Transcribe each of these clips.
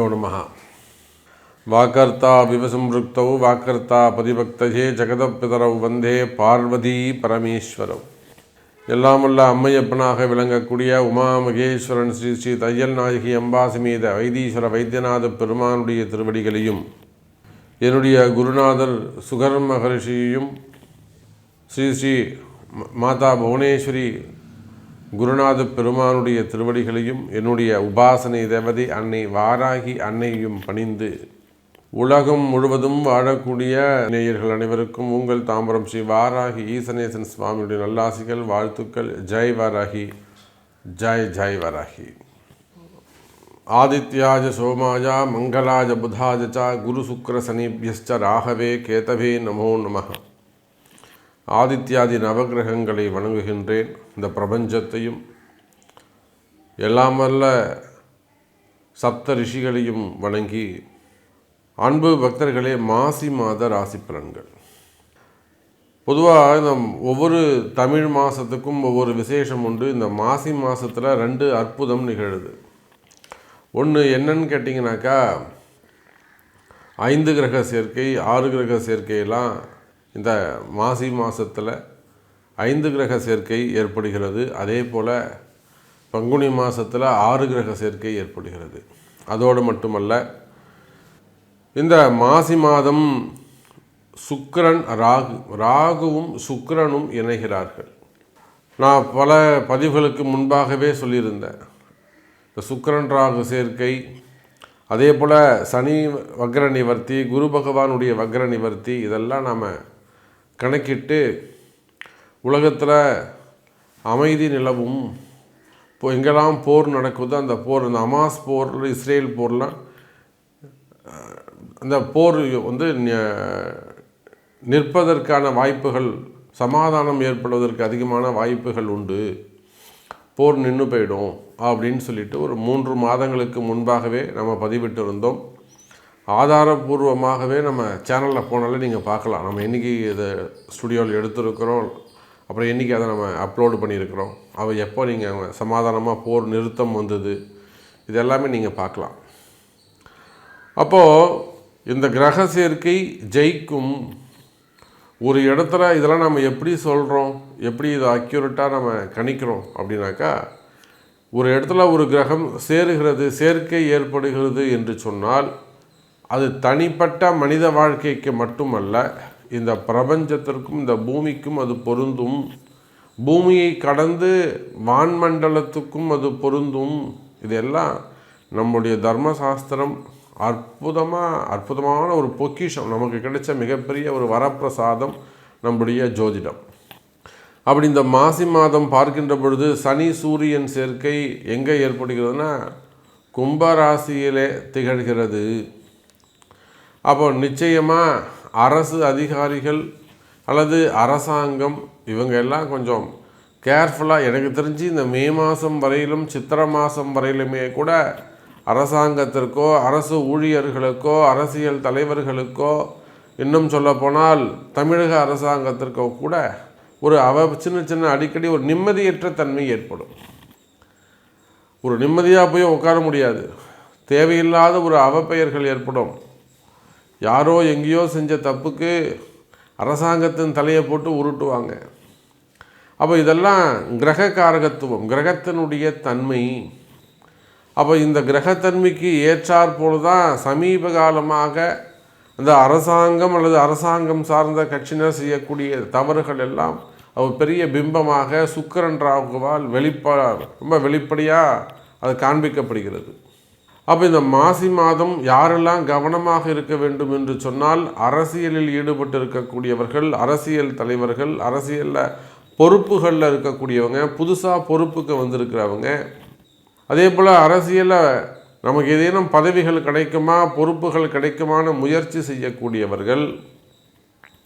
श्रीगुरुभ्यो नमः। वाकर्ता विवसंवृक्तौ वाकर्ता परिभक्तये जगदपितरौ वन्दे பார்வதி பரமேஸ்வரौ. எல்லாம் வல்ல அம்மையப்பனாக விளங்கக்கூடிய உமா மகேஸ்வரன் ஸ்ரீ ஸ்ரீ தையல் நாயகி அம்பா சமேத வைத்தீஸ்வர வைத்தியநாத பெருமானுடைய திருவடிகளையும் என்னுடைய குருநாதர் சுகர் மகரிஷியையும் ஸ்ரீ ஸ்ரீ மாதா புவனேஸ்வரி குருநாத பெருமானுடைய திருவடிகளையும் என்னுடைய உபாசனை தேவதை அன்னை வாராகி அன்னையையும் பணிந்து உலகம் முழுவதும் வாழக்கூடிய நேயர்கள் அனைவருக்கும் உங்கள் தாம்பரம் ஸ்ரீ வாராகி ஈசனேசன் சுவாமியுடைய நல்லாசிகள் வாழ்த்துக்கள். ஜெய் வாராகி, ஜெய் ஜெய் வாராகி. ஆதித்யாஜ சோமாஜா மங்களாஜ புதாஜ ச குரு சுக்ர சனிபியஸ்ச ராகவே கேதவே நமோ நமः. ஆதித்யாதி நவகிரகங்களை வணங்குகின்றேன். இந்த பிரபஞ்சத்தையும் எல்லாம் வல்ல சப்த ரிஷிகளையும் வணங்கி, அன்பு பக்தர்களே, மாசி மாத ராசி பலன்கள். பொதுவாக இந்த ஒவ்வொரு தமிழ் மாதத்துக்கும் ஒவ்வொரு விசேஷம் உண்டு. இந்த மாசி மாதத்தில் 2 அற்புதம் நிகழுது. ஒன்று என்னன்னு கேட்டிங்கனாக்கா, 5 கிரக சேர்க்கை 6 கிரக சேர்க்கையெல்லாம் இந்த மாசி மாதத்தில் 5 கிரக சேர்க்கை ஏற்படுகிறது. அதே போல் பங்குனி மாதத்தில் 6 கிரக சேர்க்கை ஏற்படுகிறது. அதோடு மட்டுமல்ல, இந்த மாசி மாதம் சுக்கிரன் ராகுவும் சுக்கிரனும் இணைகிறார்கள். நான் பல பதிவுகளுக்கு முன்பாகவே சொல்லியிருந்தேன். இந்த சுக்கிரன் ராகு சேர்க்கை, அதே போல் சனி வக்ர நிவர்த்தி, குரு பகவானுடைய வக்ர நிவர்த்தி, இதெல்லாம் நாம் கணக்கிட்டு உலகத்தில் அமைதி நிலவும். இப்போ எங்கெல்லாம் போர் நடக்குதோ அந்த போர், இந்த அமாஸ் போர், இஸ்ரேல் போர்லாம், அந்த போர் நிற்பதற்கான வாய்ப்புகள், சமாதானம் ஏற்படுவதற்கு அதிகமான வாய்ப்புகள் உண்டு, போர் நின்று போயிடும் அப்படின்னு சொல்லிட்டு ஒரு 3 மாதங்களுக்கு முன்பாகவே நம்ம பதிவிட்டு இருந்தோம். ஆதாரபூர்வமாகவே நம்ம சேனலில் போனாலே நீங்கள் பார்க்கலாம். நம்ம என்றைக்கு இதை ஸ்டுடியோவில் எடுத்துருக்கிறோம், அப்புறம் என்றைக்கு அதை நம்ம அப்லோடு பண்ணியிருக்கிறோம், எப்போ நீங்கள் சமாதானமாக போர் நிறுத்தம் வந்தது, இது எல்லாமே நீங்கள் பார்க்கலாம். அப்போது இந்த கிரக சேர்க்கை ஜெயிக்கும் ஒரு இடத்துல இதெல்லாம் நம்ம எப்படி சொல்கிறோம், எப்படி இதை அக்யூரேட்டாக நம்ம கணிக்கிறோம் அப்படின்னாக்கா, ஒரு இடத்துல ஒரு கிரகம் சேருகிறது, சேர்க்கை ஏற்படுகிறது என்று சொன்னால் அது தனிப்பட்ட மனித வாழ்க்கைக்கு மட்டுமல்ல, இந்த பிரபஞ்சத்திற்கும் இந்த பூமிக்கும் அது பொருந்தும். பூமியை கடந்து வான்மண்டலத்துக்கும் அது பொருந்தும். இதெல்லாம் நம்முடைய தர்மசாஸ்திரம் அற்புதமான ஒரு பொக்கிஷம், நமக்கு கிடைச்ச மிகப்பெரிய ஒரு வரப்பிரசாதம் நம்முடைய ஜோதிடம். அப்படி இந்த மாசி மாதம் பார்க்கின்ற பொழுது சனி சூரியன் சேர்க்கை எங்கே ஏற்படுகிறதுனா கும்பராசியிலே திகழ்கிறது. அப்போ நிச்சயமாக அரசு அதிகாரிகள் அல்லது அரசாங்கம் இவங்க எல்லாம் கொஞ்சம் கேர்ஃபுல்லாக, எனக்கு தெரிஞ்சு இந்த மே மாதம் வரையிலும் சித்திரை மாதம் வரையிலுமே கூட அரசாங்கத்திற்கோ அரசு ஊழியர்களுக்கோ அரசியல் தலைவர்களுக்கோ, இன்னும் சொல்லப்போனால் தமிழக அரசாங்கத்திற்கோ கூட ஒரு சின்ன அடிக்கடி ஒரு நிம்மதியற்ற தன்மை ஏற்படும். ஒரு நிம்மதியாக போய் உட்கார முடியாது. தேவையில்லாத ஒரு அவப்பெயர்கள் ஏற்படும். யாரோ எங்கேயோ செஞ்ச தப்புக்கு அரசாங்கத்தின் தலையை போட்டு உருட்டுவாங்க. அப்போ இதெல்லாம் கிரக காரகத்துவம், கிரகத்தினுடைய தன்மை. அப்போ இந்த கிரகத்தன்மைக்கு ஏற்றாற்போல் தான் சமீப காலமாக இந்த அரசாங்கம் அல்லது அரசாங்கம் சார்ந்த கட்சியினர் செய்யக்கூடிய தவறுகள் எல்லாம் பெரிய பிம்பமாக சுக்கிரன் ராகுவால் ரொம்ப வெளிப்படையாக அது காண்பிக்கப்படுகிறது. அப்போ இந்த மாசி மாதம் யாரெல்லாம் கவனமாக இருக்க வேண்டும் என்று சொன்னால், அரசியலில் ஈடுபட்டு இருக்கக்கூடியவர்கள், அரசியல் தலைவர்கள், அரசியலில் பொறுப்புகளில் இருக்கக்கூடியவங்க, புதுசாக பொறுப்புக்கு வந்திருக்கிறவங்க, அதே போல் அரசியலில் நமக்கு ஏதேனும் பதவிகள் கிடைக்குமா, பொறுப்புகள் கிடைக்குமான முயற்சி செய்யக்கூடியவர்கள்,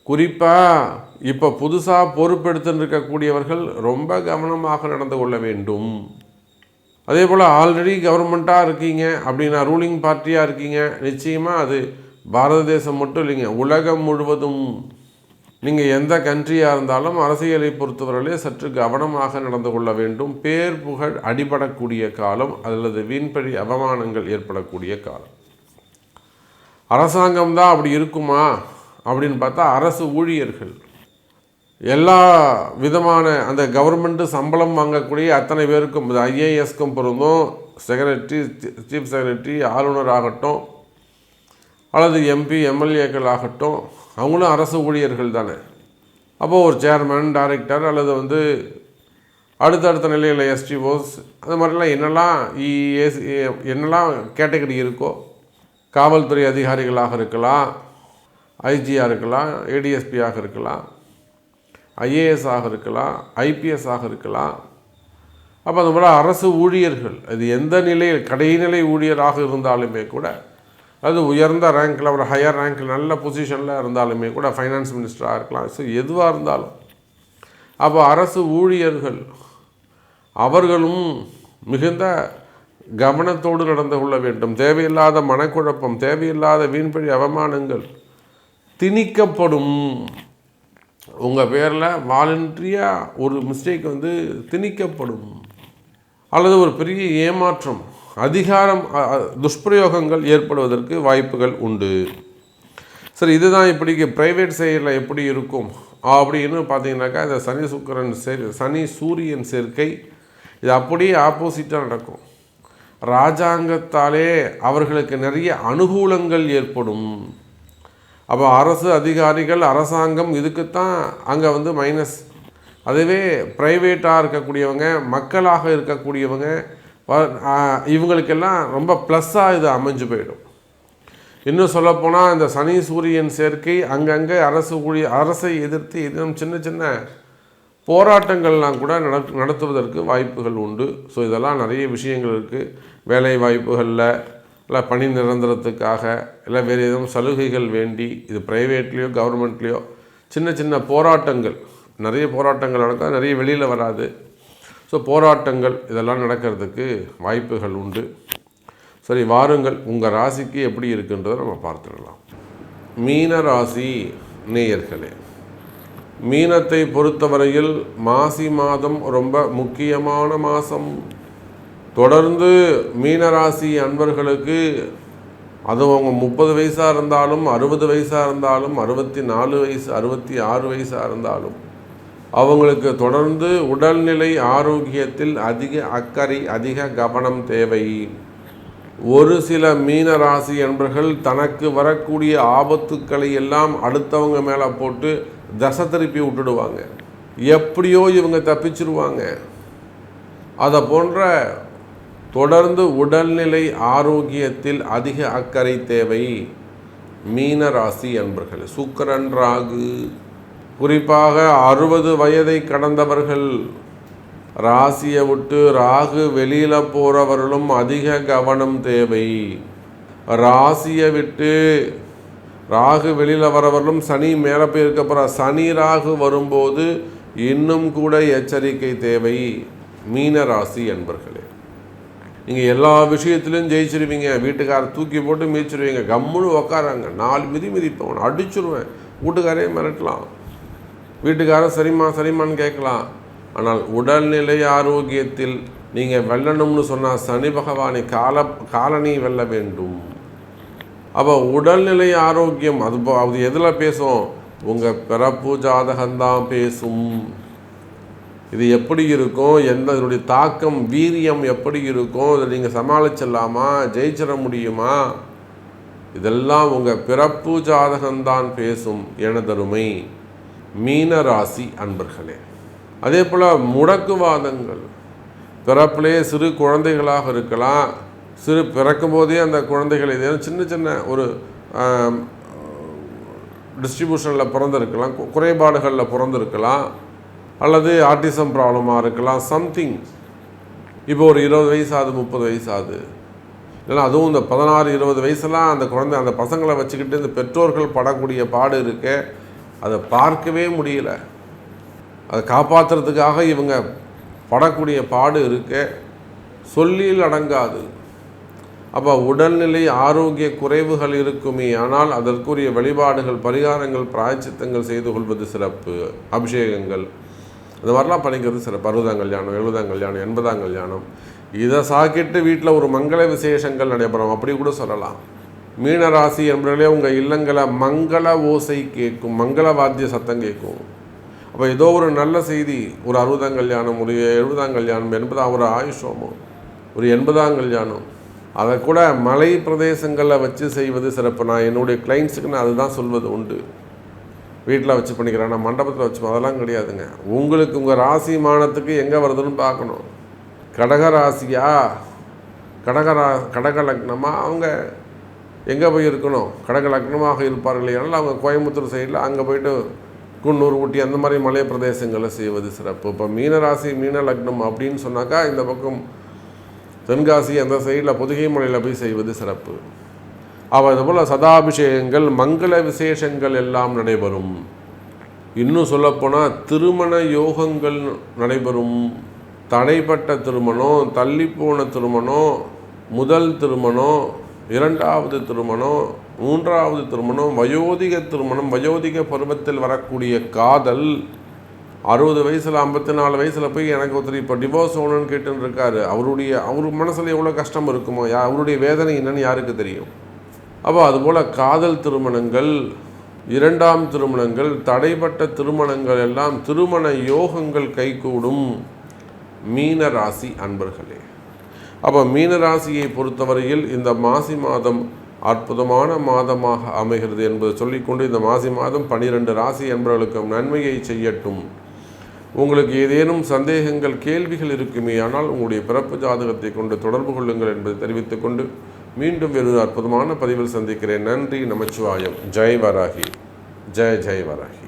குறிப்பாக இப்போ புதுசாக பொறுப்பெடுத்துன்னு இருக்கக்கூடியவர்கள் ரொம்ப கவனமாக நடந்து கொள்ள வேண்டும். அதே போல் ஆல்ரெடி கவர்மெண்ட்டாக இருக்கீங்க அப்படின்னா, ரூலிங் பார்ட்டியாக இருக்கீங்க, நிச்சயமாக அது பாரத தேசம் மட்டும் இல்லைங்க, உலகம் முழுவதும் நீங்கள் எந்த கண்ட்ரியாக இருந்தாலும் அரசியலை பொறுத்தவரையிலே சற்று கவனமாக நடந்து கொள்ள வேண்டும். பேர் புகழ் அடிபடக்கூடிய காலம் அல்லது வீண்பழி அவமானங்கள் ஏற்படக்கூடிய காலம். அரசாங்கம் தான் அப்படி இருக்குமா அப்படின்னு பார்த்தா அரசு ஊழியர்கள் எல்லா விதமான அந்த கவர்மெண்ட்டு சம்பளம் வாங்கக்கூடிய அத்தனை பேருக்கும் இது ஐஏஎஸ்க்கும் பொருந்தும், செக்ரட்டரி, சீஃப் செக்ரட்டரி, ஆளுநர் ஆகட்டும் அல்லது எம்பி எம்எல்ஏக்கள் ஆகட்டும், அவங்களும் அரசு ஊழியர்கள் தானே. அப்போது ஒரு சேர்மன், டைரக்டர் அல்லது அடுத்தடுத்த நிலையில் எஸ்டிஓஸ் அந்த மாதிரிலாம் என்னெல்லாம் கேட்டகரி இருக்கோ, காவல்துறை அதிகாரிகளாக இருக்கலாம், ஐஜியாக இருக்கலாம், ஏடிஎஸ்பியாக இருக்கலாம், ஐஏஎஸ் ஆக இருக்கலாம், ஐபிஎஸ் ஆக இருக்கலாம். அப்போ அந்த மாதிரி அரசு ஊழியர்கள் அது எந்த நிலையில் கடைநிலை ஊழியராக இருந்தாலுமே கூட, அது உயர்ந்த ரேங்கில் ஒரு ஹையர் ரேங்கில் நல்ல பொசிஷனில் இருந்தாலுமே கூட, ஃபைனான்ஸ் மினிஸ்டராக இருக்கலாம், ஸோ எதுவாக இருந்தாலும் அப்போ அரசு ஊழியர்கள் அவர்களும் மிகுந்த கவனத்தோடு நடந்து கொள்ள வேண்டும். தேவையில்லாத மனக்குழப்பம், தேவையில்லாத வீண்பழி அவமானங்கள் திணிக்கப்படும். உங்கள் பேரில் வாலண்ட்ரியாக ஒரு மிஸ்டேக் திணிக்கப்படும், அல்லது ஒரு பெரிய ஏமாற்றம், அதிகாரம் துஷ்பிரயோகங்கள் ஏற்படுவதற்கு வாய்ப்புகள் உண்டு. சரி, இதுதான் இப்படிக்கு ப்ரைவேட் சைடில் எப்படி இருக்கும் அப்படின்னு பார்த்தீங்கன்னாக்கா, இந்த சனி சூரியன் சேர்க்கை இது அப்படியே ஆப்போசிட்டாக நடக்கும். இராஜாங்கத்தாலே அவர்களுக்கு நிறைய அனுகூலங்கள் ஏற்படும். அப்போ அரசு அதிகாரிகள், அரசாங்கம் இதுக்குத்தான் அங்கே மைனஸ். அதுவே ப்ரைவேட்டாக இருக்கக்கூடியவங்க, மக்களாக இருக்கக்கூடியவங்க, இவங்களுக்கெல்லாம் ரொம்ப ப்ளஸ்ஸாக இது அமைஞ்சு இன்னும் சொல்லப்போனால் இந்த சனி சூரியன் சேர்க்கை அங்கங்கே அரசை எதிர்த்து இன்னும் சின்ன சின்ன போராட்டங்கள்லாம் கூட நடத்துவதற்கு வாய்ப்புகள் உண்டு. ஸோ இதெல்லாம் நிறைய விஷயங்கள் இருக்குது. வேலை வாய்ப்புகளில் இல்லை பணி நிரந்தரத்துக்காக இல்லை வேறு எதுவும் சலுகைகள் வேண்டி இது ப்ரைவேட்லேயோ கவர்மெண்ட்லேயோ சின்ன சின்ன போராட்டங்கள், நிறைய போராட்டங்கள் நடக்கும், நிறைய வெளியில் வராது. ஸோ போராட்டங்கள் இதெல்லாம் நடக்கிறதுக்கு வாய்ப்புகள் உண்டு. சரி, வாருங்கள் உங்கள் ராசிக்கு எப்படி இருக்குன்றதை நம்ம பார்த்துடலாம். மீன ராசி நேயர்களே, மீனத்தை பொறுத்தவரையில் மாசி மாதம் ரொம்ப முக்கியமான மாதம். தொடர்ந்து மீனராசி அன்பர்களுக்கு அதுவும் அவங்க 30 வயசாக இருந்தாலும், 60 வயசாக இருந்தாலும், 64 வயசு, 66 வயசாக இருந்தாலும் அவங்களுக்கு தொடர்ந்து உடல்நிலை ஆரோக்கியத்தில் அதிக அக்கறை, அதிக கவனம் தேவை. ஒரு சில மீனராசி அன்பர்கள் தனக்கு வரக்கூடிய ஆபத்துக்களை எல்லாம் அடுத்தவங்க மேலே போட்டு தசை திருப்பி விட்டுடுவாங்க. எப்படியோ இவங்க தப்பிச்சிருவாங்க. அதை போன்ற தொடர்ந்து உடல்நிலை ஆரோக்கியத்தில் அதிக அக்கறை தேவை மீனராசி அன்பர்கள். சுக்கிரன், ராகு, குறிப்பாக 60 வயதை கடந்தவர்கள், ராசியை விட்டு ராகு வெளியில் போகிறவர்களும் அதிக கவனம் தேவை. ராசியை விட்டு ராகு வெளியில் வரவர்களும் சனி மேலே போயிருக்க போகிற சனி ராகு வரும்போது இன்னும் கூட எச்சரிக்கை தேவை மீனராசி அன்பர்களே. நீங்கள் எல்லா விஷயத்துலையும் ஜெயிச்சிருவீங்க, வீட்டுக்காரர் தூக்கி போட்டு மிதிச்சிருவீங்க, கம்முன்னு உக்காராங்க, 4 மிதிப்பேன், அடிச்சுருவேன், வீட்டுக்காரையே மிரட்டலாம், வீட்டுக்காரர் சரிம்மா சரிம்மான்னு கேட்கலாம். ஆனால் உடல்நிலை ஆரோக்கியத்தில் நீங்கள் வெல்லணும்னு சொன்னால் சனி பகவானை காலனி வெல்ல வேண்டும். அப்போ உடல்நிலை ஆரோக்கியம் அது எதில் பேசும்? உங்கள் பிறப்பு ஜாதகம்தான் பேசும். இது எப்படி இருக்கும், இதனுடைய தாக்கம் வீரியம் எப்படி இருக்கும், இதை நீங்கள் சமாளிச்சிடலாமா, ஜெயிச்சிட முடியுமா, இதெல்லாம் உங்கள் பிறப்பு ஜாதகம்தான் பேசும் எனதருமை மீனராசி அன்பர்களே. அதே போல் முடக்குவாதங்கள், பிறப்பிலே சிறு குழந்தைகளாக இருக்கலாம், பிறக்கும்போதே அந்த குழந்தைகள் ஏதேனும் சின்ன சின்ன ஒரு டிஸ்ட்ரிபியூஷனில் பிறந்திருக்கலாம், குறைபாடுகளில் பிறந்திருக்கலாம், அல்லது ஆட்டிசம் ப்ராப்ளமாக இருக்கலாம், சம்திங். இப்போ ஒரு 20 வயசாகுது, 30 வயசாகுது, இல்லைன்னா அதுவும் இந்த 16-20 வயசுலாம் அந்த பசங்களை வச்சுக்கிட்டு இந்த பெற்றோர்கள் படக்கூடிய பாடு இருக்கே, அதை பார்க்கவே முடியல. அதை காப்பாற்றுறதுக்காக இவங்க படக்கூடிய பாடு இருக்கே, சொல்லில் அடங்காது. அப்போ உடல்நிலை ஆரோக்கிய குறைவுகள் இருக்குமே, ஆனால் அதற்குரிய வழிபாடுகள், பரிகாரங்கள், பிராயச்சித்தங்கள் செய்து கொள்வது சிறப்பு. அபிஷேகங்கள் இந்த மாதிரிலாம் பண்ணிக்கிறது சிறப்பு. 60ஆம் கல்யாணம், 70ஆம் கல்யாணம், 80ஆம் கல்யாணம், இதை சாக்கிட்டு வீட்டில் ஒரு மங்கள விசேஷங்கள் நடைபெறும், அப்படி கூட சொல்லலாம். மீனராசி என்பவர்களே, உங்கள் இல்லங்களை மங்கள ஓசை கேட்கும், மங்கள வாத்திய சத்தம் கேட்கும். அப்போ ஏதோ ஒரு நல்ல செய்தி, ஒரு 60ஆம் கல்யாணம், ஒரு 70ஆம் கல்யாணம், 80ஆம் ஒரு ஆயுஷோமம், ஒரு 80ஆம் கல்யாணம், அதை கூட மலை பிரதேசங்களில் வச்சு செய்வது சிறப்பு. நான் என்னுடைய கிளைண்ட்ஸுக்கு நான் அதுதான் சொல்வது உண்டு. வீட்டில் வச்சு பண்ணிக்கிறேன், நான் மண்டபத்தில் வச்சு, அதெல்லாம் கிடையாதுங்க. உங்களுக்கு உங்கள் ராசி மானத்துக்கு எங்கே வருதுன்னு பார்க்கணும். கடகராசியா, கடக லக்னமாக அவங்க எங்கே போய் இருக்கணும், கடக லக்னமாக இருப்பார்கள். ஏனால் அவங்க கோயம்புத்தூர் சைடில் அங்கே போய்ட்டு குன்னூர், ஊட்டி அந்த மாதிரி மலை பிரதேசங்களில் செய்வது சிறப்பு. இப்போ மீனராசி மீன லக்னம் அப்படின்னு சொன்னாக்கா இந்த பக்கம் தென்காசி அந்த சைடில் பொதிகை மலையில் போய் செய்வது சிறப்பு. அதுபோல் சதாபிஷேகங்கள், மங்கள விசேஷங்கள் எல்லாம் நடைபெறும். இன்னும் சொல்லப்போனால் திருமண யோகங்கள் நடைபெறும். தடைப்பட்ட திருமணம், தள்ளிப்போன திருமணம், முதல் திருமணம், 2வது திருமணம், 3வது திருமணம், வயோதிக திருமணம், வயோதிக பருவத்தில் வரக்கூடிய காதல், 60 வயசில் 54 வயசில் போய் எனக்கு ஒருத்தர் இப்போ டிவோர்ஸ் ஆகணும்னு கேட்டுன்னு இருக்காரு. அவர் மனசில் எவ்வளோ கஷ்டம் இருக்குமோ, அவருடைய வேதனை என்னன்னு யாருக்கு தெரியும். அப்போ அதுபோல் காதல் திருமணங்கள், 2ஆம் திருமணங்கள், தடைப்பட்ட திருமணங்கள் எல்லாம் திருமண யோகங்கள் கைகூடும் மீனராசி அன்பர்களே. அப்போ மீனராசியை பொறுத்தவரையில் இந்த மாசி மாதம் அற்புதமான மாதமாக அமைகிறது என்பதை சொல்லிக்கொண்டு, இந்த மாசி மாதம் 12 ராசி என்பவர்களுக்கும் நன்மையை செய்யட்டும். உங்களுக்கு ஏதேனும் சந்தேகங்கள், கேள்விகள் இருக்குமே ஆனால் உங்களுடைய பிறப்பு ஜாதகத்தை கொண்டு தொடர்பு கொள்ளுங்கள் என்பதை தெரிவித்துக்கொண்டு மீண்டும் வேறு அற்புதமான பதிவில் சந்திக்கிறேன். நன்றி, நமச்சிவாயம். ஜெய் வராகி, ஜெய் ஜெய் வராகி.